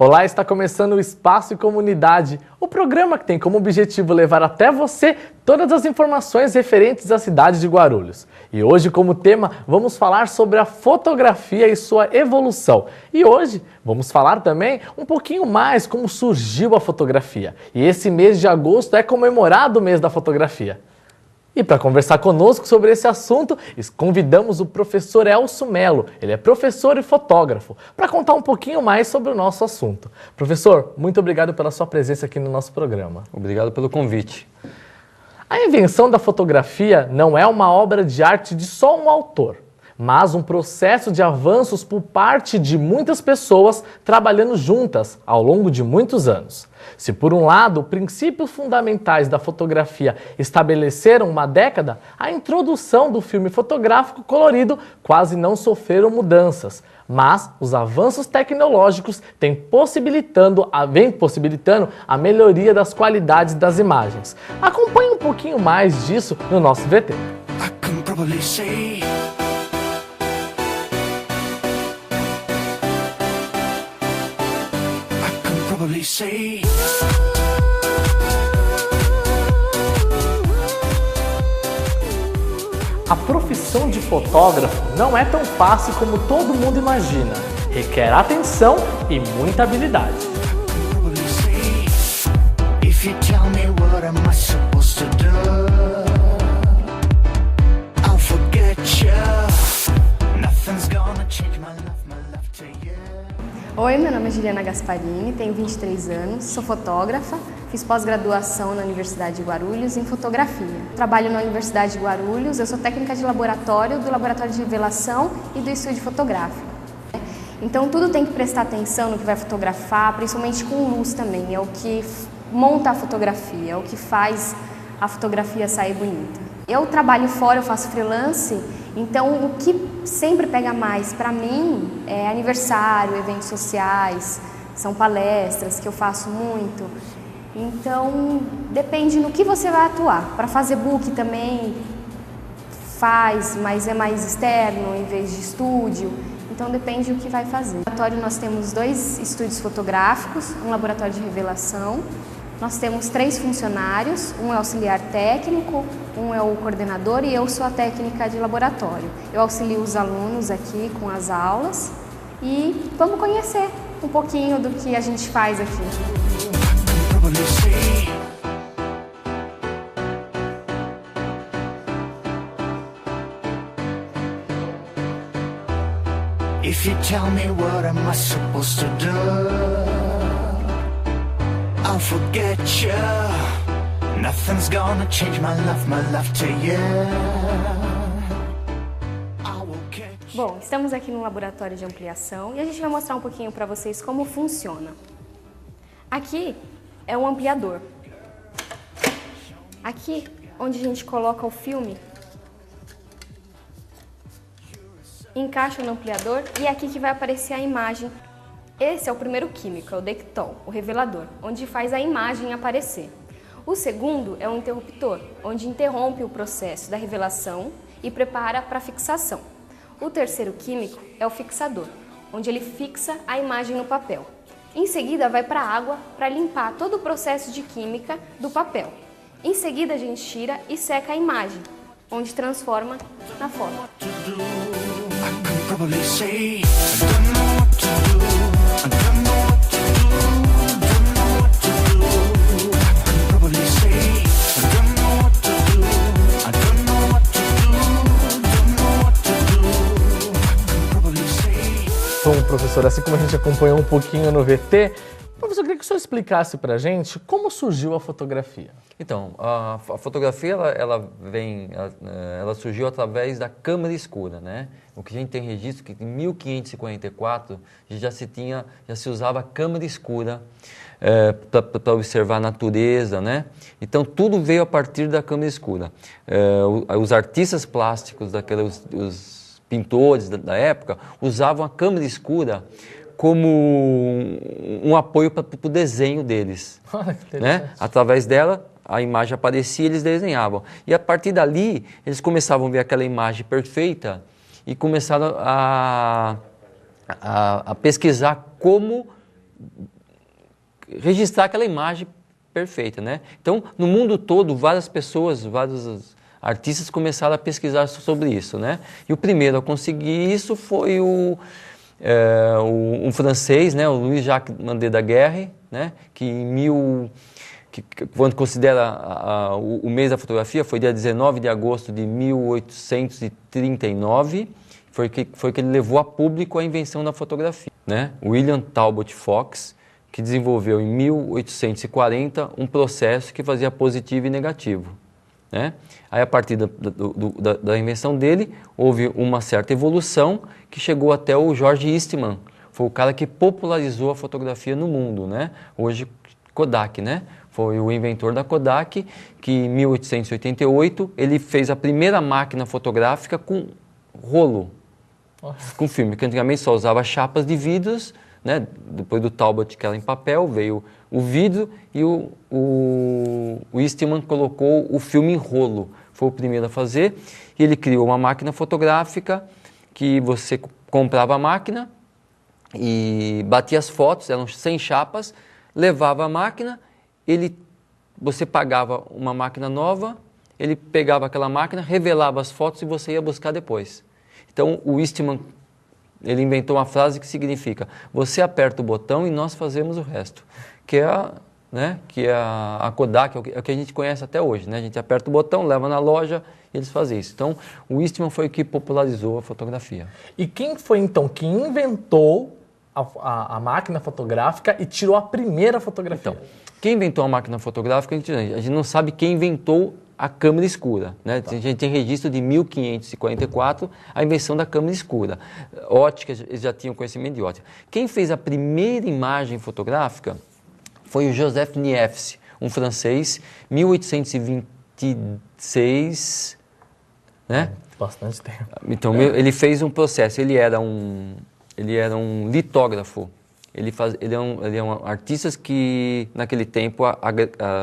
Olá, está começando o Espaço e Comunidade, o programa que tem como objetivo levar até você todas as informações referentes à cidade de Guarulhos. E hoje, como tema, vamos falar sobre a fotografia e sua evolução. E hoje vamos falar também um pouquinho mais como surgiu a fotografia. E esse mês de agosto é comemorado o mês da fotografia. E para conversar conosco sobre esse assunto, convidamos o professor Elcio Melo. Ele é professor e fotógrafo, para contar um pouquinho mais sobre o nosso assunto. Professor, muito obrigado pela sua presença aqui no nosso programa. Obrigado pelo convite. A invenção da fotografia não é uma obra de arte de só um autor, mas um processo de avanços por parte de muitas pessoas trabalhando juntas ao longo de muitos anos. Se por um lado, princípios fundamentais da fotografia estabeleceram uma década, a introdução do filme fotográfico colorido quase não sofreram mudanças. Mas os avanços tecnológicos vêm possibilitando a melhoria das qualidades das imagens. Acompanhe um pouquinho mais disso no nosso VT. A profissão de fotógrafo não é tão fácil como todo mundo imagina. Requer atenção e muita habilidade. Oi, meu nome é Juliana Gasparini, tenho 23 anos, sou fotógrafa, fiz pós-graduação na Universidade de Guarulhos em fotografia. Trabalho na Universidade de Guarulhos, eu sou técnica de laboratório do Laboratório de Revelação e do Estúdio Fotográfico. Então tudo tem que prestar atenção no que vai fotografar, principalmente com luz também, é o que monta a fotografia, é o que faz a fotografia sair bonita. Eu trabalho fora, eu faço freelance, então o que sempre pega mais para mim é aniversário, eventos sociais, são palestras que eu faço muito. Então depende no que você vai atuar. Para fazer book também faz, mas é mais externo em vez de estúdio. Então depende do que vai fazer. No laboratório nós temos 2 estúdios fotográficos, um laboratório de revelação. Nós temos 3 funcionários, um é auxiliar técnico, um é o coordenador e eu sou a técnica de laboratório. Eu auxilio os alunos aqui com as aulas e vamos conhecer um pouquinho do que a gente faz aqui. If you tell me what am I supposed to do, I'll forget you. Nothing's gonna change my love to you. Bom, estamos aqui no laboratório de ampliação e a gente vai mostrar um pouquinho para vocês como funciona. Aqui é um ampliador. Aqui, onde a gente coloca o filme, encaixa no ampliador e é aqui que vai aparecer a imagem. Esse é o primeiro químico, é o Dectol, o revelador, onde faz a imagem aparecer. O segundo é o interruptor, onde interrompe o processo da revelação e prepara para a fixação. O terceiro químico é o fixador, onde ele fixa a imagem no papel. Em seguida vai para a água para limpar todo o processo de química do papel. Em seguida a gente tira e seca a imagem, onde transforma na foto. Bom, professor, assim como a gente acompanhou um pouquinho no VT, professor, eu queria que o senhor explicasse para a gente como surgiu a fotografia. Então, a fotografia ela surgiu através da câmera escura, né? O que a gente tem registro que em 1544 já se usava câmera escura para observar a natureza, né? Então tudo veio a partir da câmera escura. Os artistas plásticos, os pintores da época, usavam a câmera escura como um apoio para o desenho deles. Né? Através dela, a imagem aparecia e eles desenhavam. E a partir dali, eles começavam a ver aquela imagem perfeita e começaram a pesquisar como registrar aquela imagem perfeita, né? Então, no mundo todo, várias pessoas, vários artistas começaram a pesquisar sobre isso, né? E o primeiro a conseguir isso foi um francês, né? O Louis-Jacques Mandé-Daguerre, né? Quando considera o mês da fotografia, foi dia 19 de agosto de 1839, foi que ele levou a público a invenção da fotografia, né? William Talbot Fox, que desenvolveu em 1840 um processo que fazia positivo e negativo, né? Aí, a partir da invenção dele, houve uma certa evolução que chegou até o George Eastman, foi o cara que popularizou a fotografia no mundo, né? Hoje, Kodak, né? Foi o inventor da Kodak, que em 1888 ele fez a primeira máquina fotográfica com rolo, com filme, que antigamente só usava chapas de vidros, né? Depois do Talbot, que era em papel, veio o vidro e o Eastman colocou o filme em rolo. Foi o primeiro a fazer. E ele criou uma máquina fotográfica que você comprava a máquina e batia as fotos, eram 100 chapas, levava a máquina, você pagava uma máquina nova, ele pegava aquela máquina, revelava as fotos e você ia buscar depois. Então, o Eastman, ele inventou uma frase que significa: você aperta o botão e nós fazemos o resto, que é a Kodak, é o que a gente conhece até hoje, né? A gente aperta o botão, leva na loja e eles fazem isso. Então, o Eastman foi o que popularizou a fotografia. E quem foi, então, que inventou a máquina fotográfica e tirou a primeira fotografia? Então, quem inventou a máquina fotográfica, a gente não sabe quem inventou a câmera escura, né? Tá. A gente tem registro de 1544, a invenção da câmera escura. Ótica, eles já tinham conhecimento de ótica. Quem fez a primeira imagem fotográfica foi o Joseph Niepce, um francês, 1826, né? Bastante tempo. Então, ele fez um processo, ele era um litógrafo. Ele é um artista que, naquele tempo,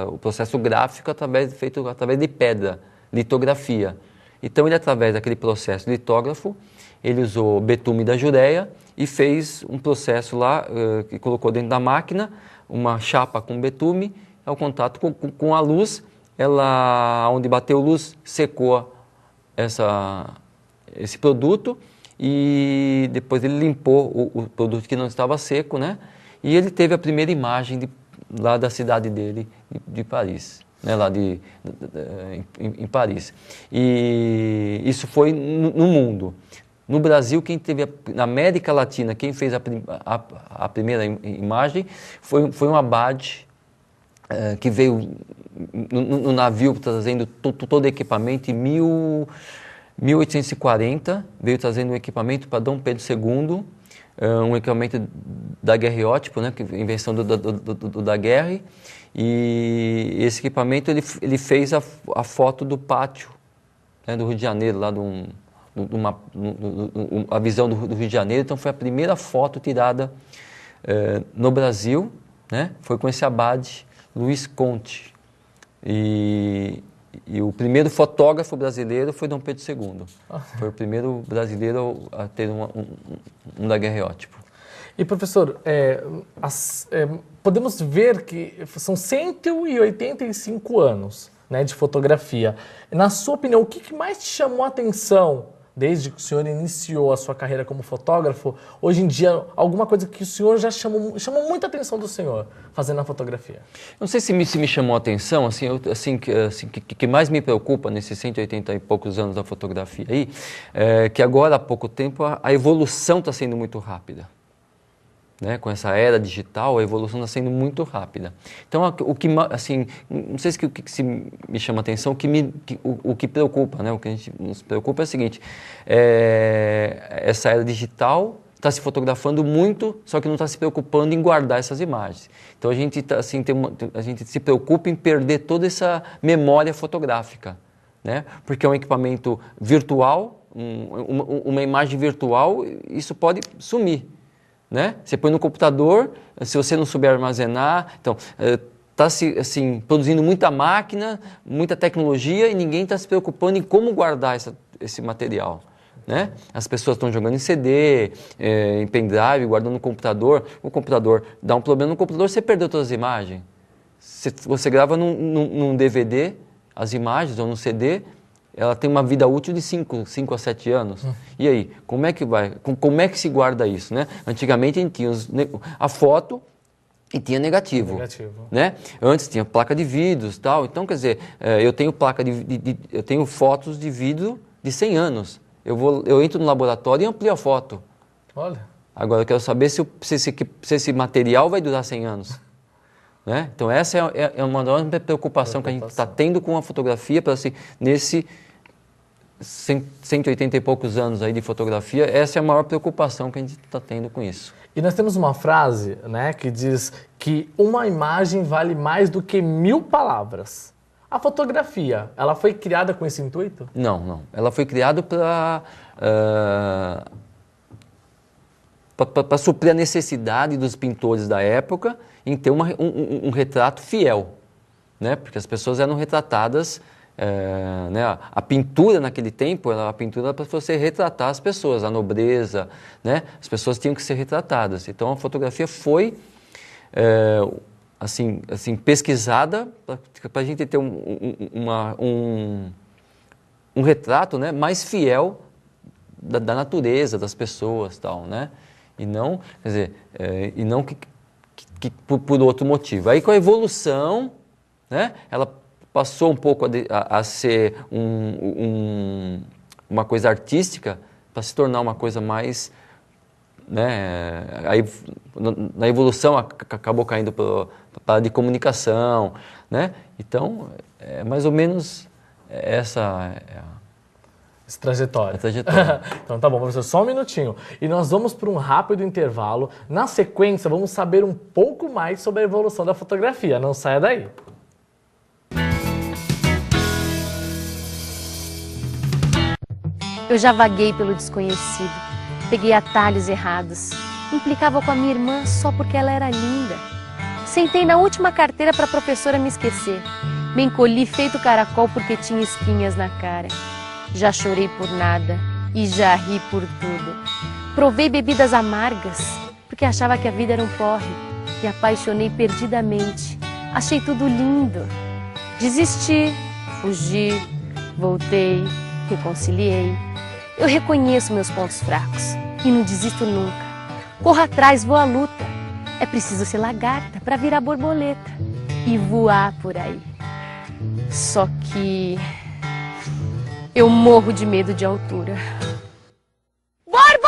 o processo gráfico feito através de pedra, litografia. Então, ele, através daquele processo litógrafo, ele usou betume da Jureia e fez um processo lá, que colocou dentro da máquina, uma chapa com betume, ao contato com a luz, onde bateu luz, secou esse produto, e depois ele limpou o produto que não estava seco, né? E ele teve a primeira imagem lá da cidade dele, de Paris, né? Lá em Paris. E isso foi no mundo. No Brasil, na América Latina, quem fez a primeira imagem foi um abade que veio no navio trazendo todo o equipamento em 1840, veio trazendo um equipamento para Dom Pedro II, um equipamento daguerreótipo, né, invenção do Daguerre, e esse equipamento ele fez a foto do pátio, né, do Rio de Janeiro, lá a visão do Rio de Janeiro. Então foi a primeira foto tirada no Brasil, né, foi com esse abade, Luiz Conte, e o primeiro fotógrafo brasileiro foi Dom Pedro II. Foi o primeiro brasileiro a ter um daguerreótipo. E, professor, podemos ver que são 185 anos, né, de fotografia. Na sua opinião, o que mais te chamou a atenção desde que o senhor iniciou a sua carreira como fotógrafo? Hoje em dia, alguma coisa que o senhor já chamou muita atenção do senhor fazendo a fotografia? Não sei se me chamou a atenção, que mais me preocupa nesses 180 e poucos anos da fotografia aí, que agora há pouco tempo a evolução está sendo muito rápida. Né? Com essa era digital, a evolução está sendo muito rápida. Então, não sei se o que me chama a atenção, o que preocupa, né? O que a gente nos preocupa é o seguinte: essa era digital está se fotografando muito, só que não está se preocupando em guardar essas imagens. Então, a gente se preocupa em perder toda essa memória fotográfica, né? Porque é um equipamento virtual, uma imagem virtual, isso pode sumir. Né? Você põe no computador, se você não souber armazenar, então está se produzindo muita máquina, muita tecnologia, e ninguém está se preocupando em como guardar esse material. né? As pessoas estão jogando em CD, em pendrive, guardando no computador. O computador dá um problema no computador, você perdeu todas as imagens. Você grava num DVD as imagens ou no CD, ela tem uma vida útil de 5 a 7 anos. E aí, como é que vai? Como é que se guarda isso, né? Antigamente a gente tinha a foto e tinha negativo. Né? Antes tinha placa de vidros e tal. Então, quer dizer, eu tenho eu tenho fotos de vidro de 100 anos. Eu entro no laboratório e amplio a foto. Olha. Agora eu quero saber se esse material vai durar 100 anos. Né? Então essa é uma enorme preocupação que a gente está tendo com a fotografia, para assim, nesse 180 e poucos anos aí de fotografia, essa é a maior preocupação que a gente está tendo com isso. E nós temos uma frase, né, que diz que uma imagem vale mais do que 1000 palavras. A fotografia, ela foi criada com esse intuito? Não. Ela foi criada para suprir a necessidade dos pintores da época em ter um retrato fiel, né? Porque as pessoas eram retratadas, né? A pintura naquele tempo, a pintura era para você retratar as pessoas, a nobreza, né? As pessoas tinham que ser retratadas. Então a fotografia foi assim, pesquisada para a gente ter um retrato, né, mais fiel da natureza, das pessoas, tal, né? E não, quer dizer, que por outro motivo. Aí com a evolução, né, ela passou um pouco a ser uma coisa artística para se tornar uma coisa mais, né, aí na evolução acabou caindo para de comunicação, né? Então, é mais ou menos essa trajetória. A trajetória. Então tá bom, professor, só um minutinho. E nós vamos para um rápido intervalo. Na sequência, vamos saber um pouco mais sobre a evolução da fotografia. Não saia daí. Eu já vaguei pelo desconhecido, peguei atalhos errados, implicava com a minha irmã só porque ela era linda. Sentei na última carteira para a professora me esquecer. Me encolhi feito caracol porque tinha espinhas na cara. Já chorei por nada e já ri por tudo. Provei bebidas amargas porque achava que a vida era um porre. Me apaixonei perdidamente. Achei tudo lindo. Desisti, fugi, voltei, reconciliei. Eu reconheço meus pontos fracos e não desisto nunca. Corro atrás, vou à luta. É preciso ser lagarta para virar borboleta e voar por aí. Só que eu morro de medo de altura. Borboleta!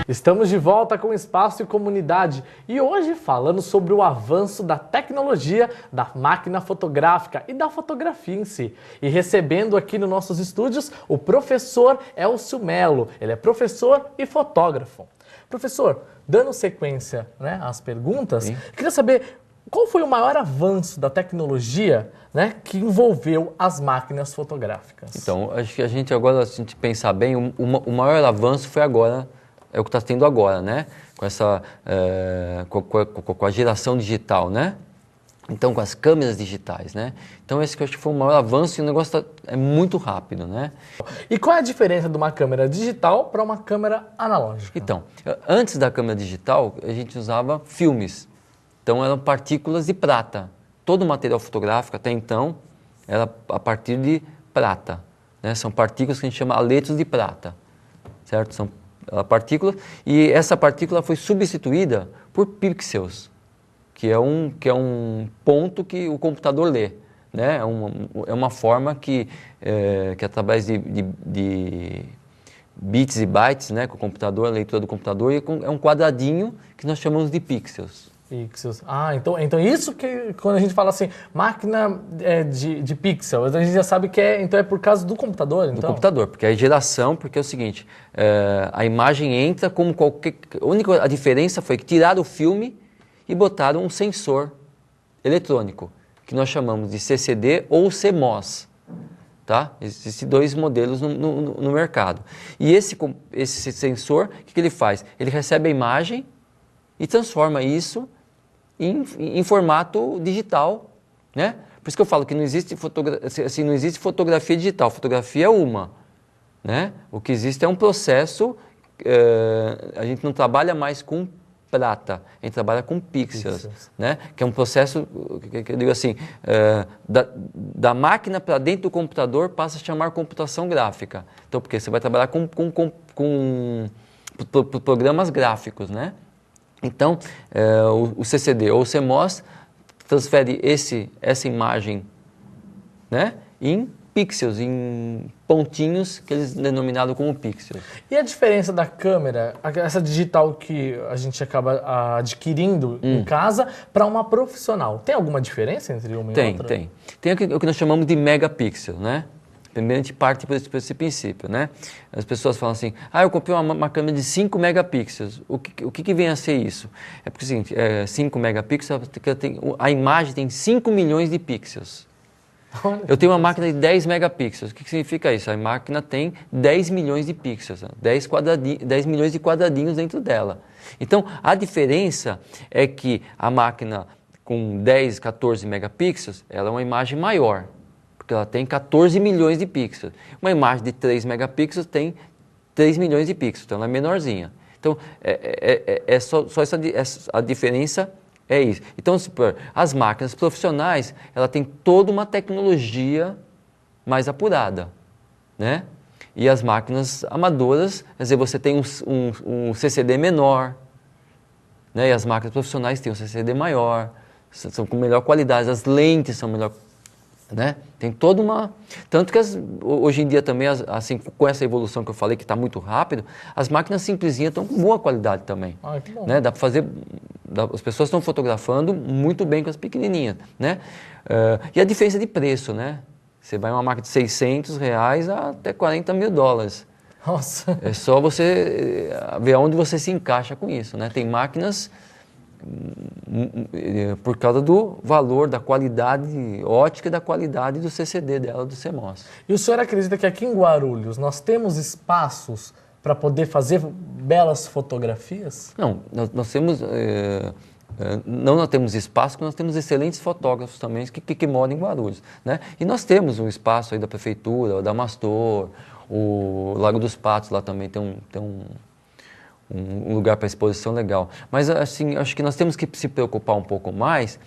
Estamos de volta com Espaço e Comunidade e hoje falando sobre o avanço da tecnologia, da máquina fotográfica e da fotografia em si. E recebendo aqui nos nossos estúdios o professor Elcio Melo. Ele é professor e fotógrafo. Professor, dando sequência, né, às perguntas, Sim. Queria saber qual foi o maior avanço da tecnologia, né, que envolveu as máquinas fotográficas. Então, acho que a gente agora, se a gente pensar bem, o maior avanço foi agora, é o que está tendo agora, né? Com essa, com a geração digital, né? Então, com as câmeras digitais, né? Então, esse que eu acho que foi o maior avanço e o negócio é muito rápido, né? E qual é a diferença de uma câmera digital para uma câmera analógica? Então, antes da câmera digital, a gente usava filmes. Então, eram partículas de prata. Todo o material fotográfico, até então, era a partir de prata, né? São partículas que a gente chama aletos de prata, certo? São partículas, e essa partícula foi substituída por pixels, que é um ponto que o computador lê, né? É uma forma que através de bits e bytes, né, com o computador, a leitura do computador, e é um quadradinho que nós chamamos de pixels. Pixels. Ah, então isso que quando a gente fala assim, máquina de pixel, a gente já sabe que então é por causa do computador, então? Do computador, porque é geração, porque é o seguinte, a imagem entra como qualquer... A diferença foi que tiraram o filme e botaram um sensor eletrônico, que nós chamamos de CCD ou CMOS. Tá? Existem 2 modelos no mercado. E esse sensor, o que ele faz? Ele recebe a imagem e transforma isso em formato digital, né? Por isso que eu falo que não existe fotografia digital, fotografia é uma, né? O que existe é um processo, a gente não trabalha mais com prata, a gente trabalha com pixels, né? Que é um processo, que eu digo assim, da máquina para dentro do computador passa a chamar computação gráfica. Então, porque você vai trabalhar com programas gráficos, né? Então, o CCD ou o CMOS transfere essa imagem, né, em pixels, em pontinhos que eles denominaram como pixels. E a diferença da câmera, essa digital que a gente acaba adquirindo em casa, para uma profissional? Tem alguma diferença entre uma e outra? Tem. Tem o que nós chamamos de megapixel, né? Primeiro a gente parte por esse princípio, né? As pessoas falam assim, eu comprei uma câmera de 5 megapixels. O que vem a ser isso? É porque, assim, 5 megapixels, a imagem tem 5 milhões de pixels. Eu tenho uma máquina de 10 megapixels. O que significa isso? A máquina tem 10 milhões de pixels, 10 milhões de quadradinhos dentro dela. Então, a diferença é que a máquina com 10, 14 megapixels, ela é uma imagem maior, porque ela tem 14 milhões de pixels. Uma imagem de 3 megapixels tem 3 milhões de pixels, então ela é menorzinha. Então, a diferença é isso. Então, as máquinas profissionais, ela tem toda uma tecnologia mais apurada, né? E as máquinas amadoras, quer dizer, você tem um CCD menor, né? E as máquinas profissionais têm um CCD maior, são com melhor qualidade, as lentes são melhor, né? Tem toda uma... Tanto que hoje em dia também, assim, com essa evolução que eu falei, que está muito rápido, as máquinas simplesinhas estão com boa qualidade também. Que bom. Né? Dá para fazer... As pessoas estão fotografando muito bem com as pequenininhas, né? E a diferença de preço, né? Você vai uma máquina de R$600 até $40 mil. Nossa! É só você ver onde você se encaixa com isso, né? Tem máquinas... por causa do valor, da qualidade ótica e da qualidade do CCD dela, do CMOS. E o senhor acredita que aqui em Guarulhos nós temos espaços para poder fazer belas fotografias? Não, nós temos... nós temos espaço, porque nós temos excelentes fotógrafos também que moram em Guarulhos, né? E nós temos um espaço aí da Prefeitura, da Mastor, o Lago dos Patos lá também tem um lugar para exposição legal. Mas, assim, acho que nós temos que se preocupar um pouco mais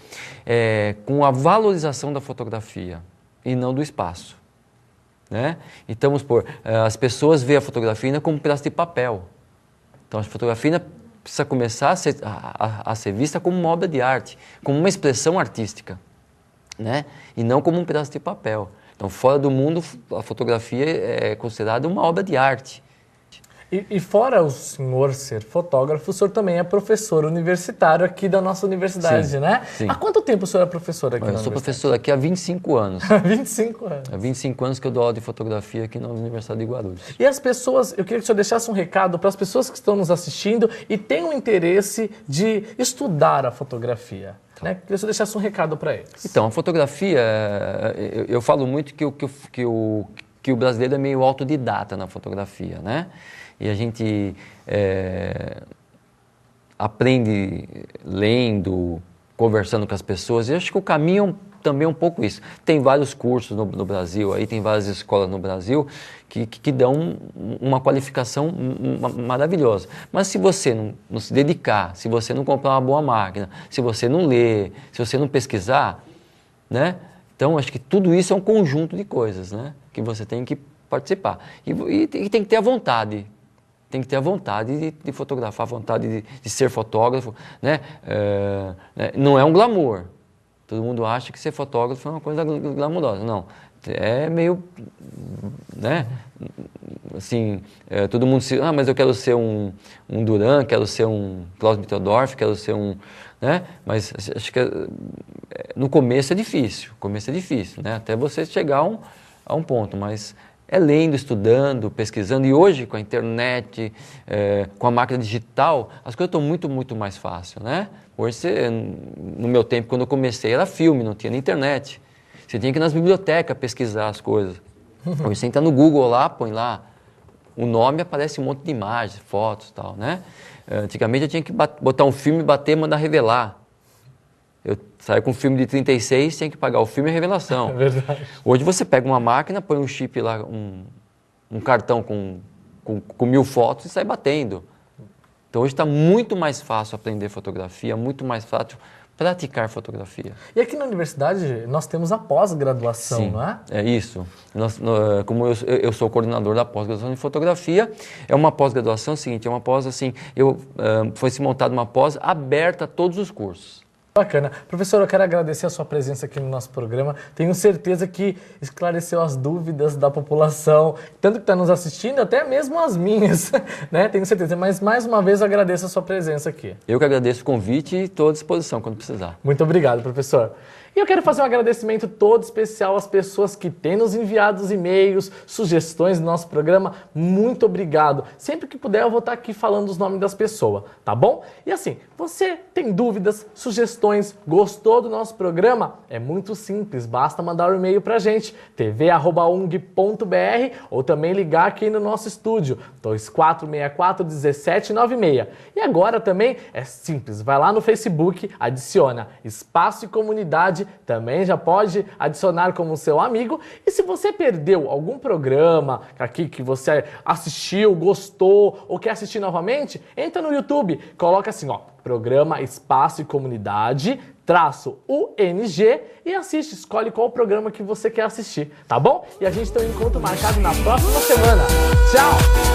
com a valorização da fotografia e não do espaço, né? Então, vamos supor, as pessoas veem a fotografia ainda como um pedaço de papel. Então, a fotografia precisa começar a ser vista como uma obra de arte, como uma expressão artística, né? E não como um pedaço de papel. Então, fora do mundo, a fotografia é considerada uma obra de arte. E fora o senhor ser fotógrafo, o senhor também é professor universitário aqui da nossa universidade, Sim, né? sim. Há quanto tempo o senhor é professor aqui na universidade? Eu sou professor aqui há 25 anos. 25 anos. Há 25 anos que eu dou aula de fotografia aqui na Universidade de Guarulhos. E as pessoas, eu queria que o senhor deixasse um recado para as pessoas que estão nos assistindo e têm o interesse de estudar a fotografia. Né? Queria que o senhor deixasse um recado para eles. Então, a fotografia, eu falo muito que o brasileiro é meio autodidata na fotografia, né? E a gente aprende lendo, conversando com as pessoas. E eu acho que o caminho também é um pouco isso. Tem vários cursos no Brasil, aí tem várias escolas no Brasil que dão uma qualificação maravilhosa. Mas se você não se dedicar, se você não comprar uma boa máquina, se você não ler, se você não pesquisar, né? Então, acho que tudo isso é um conjunto de coisas, né? Que você tem que participar. E tem que ter a vontade. Tem que ter a vontade de fotografar, a vontade de ser fotógrafo, né? Não é um glamour. Todo mundo acha que ser fotógrafo é uma coisa glamurosa. Não. É meio, né? Assim, todo mundo se... mas eu quero ser um Duran, quero ser um Klaus Mitterdorf, quero ser um... Né? Mas acho que no começo é difícil, né? Até você chegar a um ponto, mas é lendo, estudando, pesquisando, e hoje com a internet, com a máquina digital, as coisas estão muito, muito mais fáceis, né? Hoje, no meu tempo, quando eu comecei, era filme, não tinha na internet. Você tinha que ir nas bibliotecas pesquisar as coisas. Hoje você entra no Google lá, põe lá o nome, aparece um monte de imagens, fotos e tal, né? Antigamente eu tinha que botar um filme, bater, mandar revelar. Eu saí com um filme de 36, tinha que pagar o filme e a revelação. É verdade. Hoje você pega uma máquina, põe um chip lá, um cartão com 1000 fotos e sai batendo. Então hoje está muito mais fácil aprender fotografia, muito mais fácil praticar fotografia. E aqui na universidade nós temos a pós-graduação, Sim, não é? É isso. Como eu sou coordenador da pós-graduação em fotografia, é uma pós-graduação seguinte, é uma pós assim, foi-se montada uma pós aberta a todos os cursos. Bacana. Professor, eu quero agradecer a sua presença aqui no nosso programa. Tenho certeza que esclareceu as dúvidas da população, tanto que está nos assistindo, até mesmo as minhas, né? Tenho certeza. Mas, mais uma vez, eu agradeço a sua presença aqui. Eu que agradeço o convite e estou à disposição quando precisar. Muito obrigado, professor. E eu quero fazer um agradecimento todo especial às pessoas que têm nos enviado os e-mails, sugestões do nosso programa. Muito obrigado. Sempre que puder, eu vou estar aqui falando os nomes das pessoas, tá bom? E assim, você tem dúvidas, sugestões, gostou do nosso programa? É muito simples, basta mandar um e-mail pra gente, tv@ung.br, ou também ligar aqui no nosso estúdio, 2464-1796. E agora também é simples, vai lá no Facebook, adiciona Espaço e Comunidade, também já pode adicionar como seu amigo. E se você perdeu algum programa aqui que você assistiu, gostou ou quer assistir novamente, entra no YouTube, coloca assim, ó, Programa Espaço e Comunidade, _UNG e assiste, escolhe qual programa que você quer assistir, tá bom? E a gente tem um encontro marcado na próxima semana. Tchau!